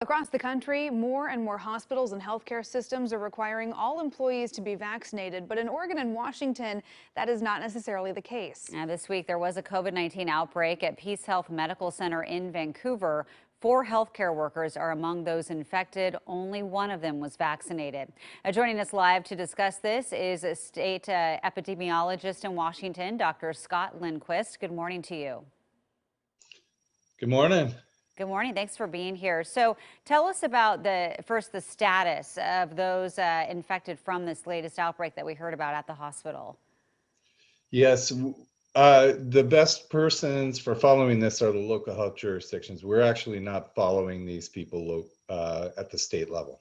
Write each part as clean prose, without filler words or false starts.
Across the country, more and more hospitals and healthcare systems are requiring all employees to be vaccinated, but in Oregon and Washington, that is not necessarily the case. Now, this week, there was a COVID-19 outbreak at PeaceHealth Medical Center in Vancouver. 4 healthcare workers are among those infected. Only one of them was vaccinated. Joining us live to discuss this is a state epidemiologist in Washington, Dr. Scott Lindquist. Good morning to you. Good morning. Good morning. Thanks for being here. So tell us about the status of those infected from this latest outbreak that we heard about at the hospital. Yes, the best persons for following this are the local health jurisdictions. We're actually not following these people at the state level.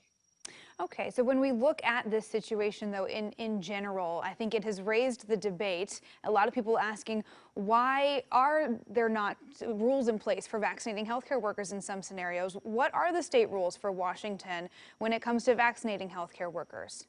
Okay, so when we look at this situation, though, in general, I think it has raised the debate. A lot of people asking, why are there not rules in place for vaccinating healthcare workers in some scenarios? What are the state rules for Washington when it comes to vaccinating healthcare workers?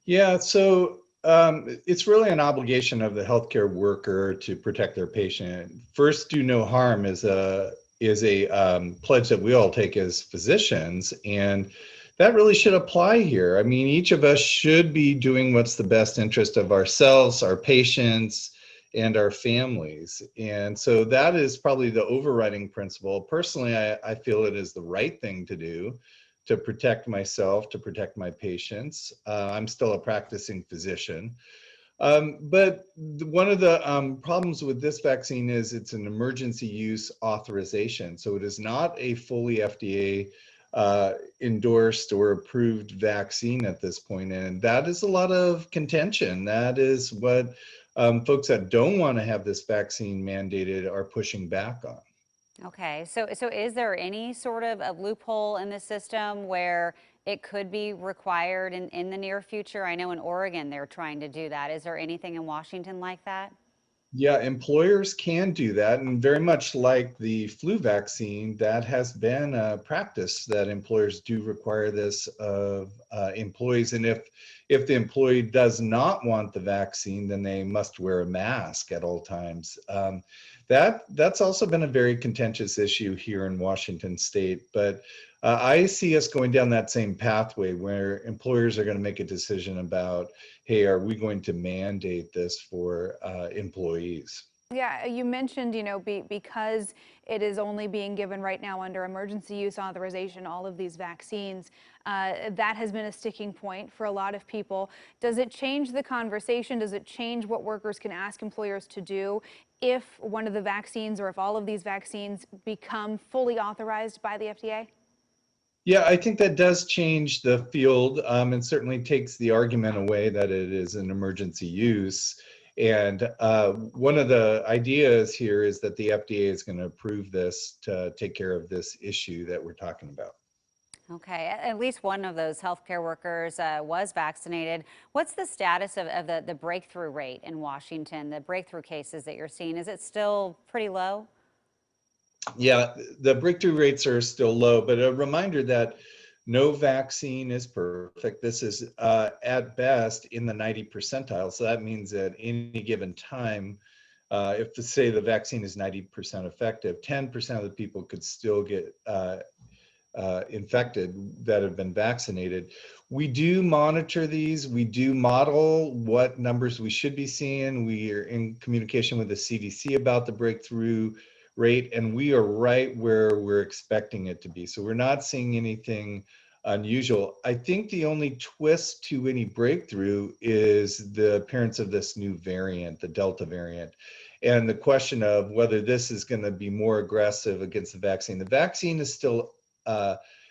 Yeah, so it's really an obligation of the healthcare worker to protect their patient. First, do no harm is a pledge that we all take as physicians, and that really should apply here. I mean, each of us should be doing what's the best interest of ourselves, our patients, and our families. And so that is probably the overriding principle. Personally, I feel it is the right thing to do to protect myself, to protect my patients. I'm still a practicing physician. But one of the problems with this vaccine is it's an emergency use authorization. So it is not a fully FDA endorsed or approved vaccine at this point. And that is a lot of contention. That is what folks that don't want to have this vaccine mandated are pushing back on. Okay, so is there any sort of a loophole in the system where it could be required in the near future? I know in Oregon they're trying to do that. Is there anything in Washington like that? Yeah, employers can do that, and very much like the flu vaccine, that has been a practice that employers do require this of employees. And if the employee does not want the vaccine, then they must wear a mask at all times. That's also been a very contentious issue here in Washington State, but I see us going down that same pathway where employers are going to make a decision about, hey, are we going to mandate this for employees? Yeah, you mentioned, because it is only being given right now under emergency use authorization, all of these vaccines, that has been a sticking point for a lot of people. Does it change the conversation? Does it change what workers can ask employers to do if one of the vaccines or if all of these vaccines become fully authorized by the FDA? Yeah, I think that does change the field and certainly takes the argument away that it is an emergency use. And one of the ideas here is that the FDA is going to approve this to take care of this issue that we're talking about. Okay, at least one of those healthcare workers was vaccinated. What's the status of the breakthrough rate in Washington, the breakthrough cases that you're seeing? Is it still pretty low? Yeah, the breakthrough rates are still low, but a reminder that no vaccine is perfect. This is at best in the 90 percentile. So that means at any given time, if say the vaccine is 90% effective, 10% of the people could still get infected that have been vaccinated. We do monitor these. We do model what numbers we should be seeing. We are in communication with the CDC about the breakthrough rate, and we are right where we're expecting it to be. So we're not seeing anything unusual. I think the only twist to any breakthrough is the appearance of this new variant, the Delta variant, and the question of whether this is going to be more aggressive against the vaccine. The vaccine is still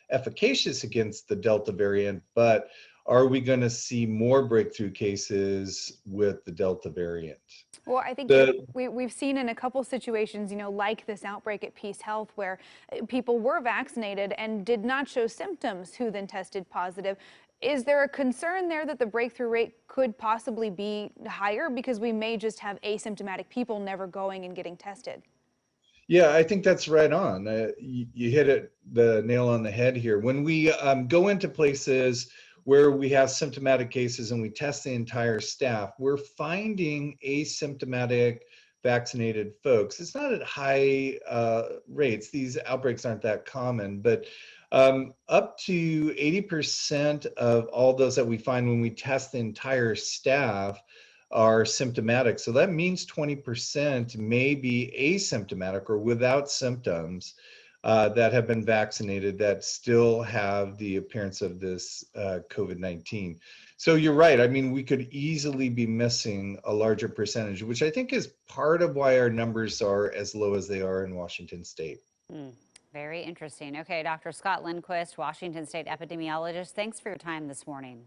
efficacious against the Delta variant, but are we going to see more breakthrough cases with the Delta variant? Well, I think we've seen in a couple situations, like this outbreak at PeaceHealth, where people were vaccinated and did not show symptoms who then tested positive. Is there a concern there that the breakthrough rate could possibly be higher because we may just have asymptomatic people never going and getting tested? Yeah, I think that's right on. You hit the nail on the head here. When we go into places where we have symptomatic cases and we test the entire staff, we're finding asymptomatic vaccinated folks. It's not at high rates. These outbreaks aren't that common, but Up to 80% of all those that we find when we test the entire staff are symptomatic. So that means 20% may be asymptomatic or without symptoms that have been vaccinated that still have the appearance of this COVID-19. So you're right. I mean, we could easily be missing a larger percentage, which I think is part of why our numbers are as low as they are in Washington State. Very interesting. Okay, Dr. Scott Lindquist, Washington State epidemiologist, thanks for your time this morning.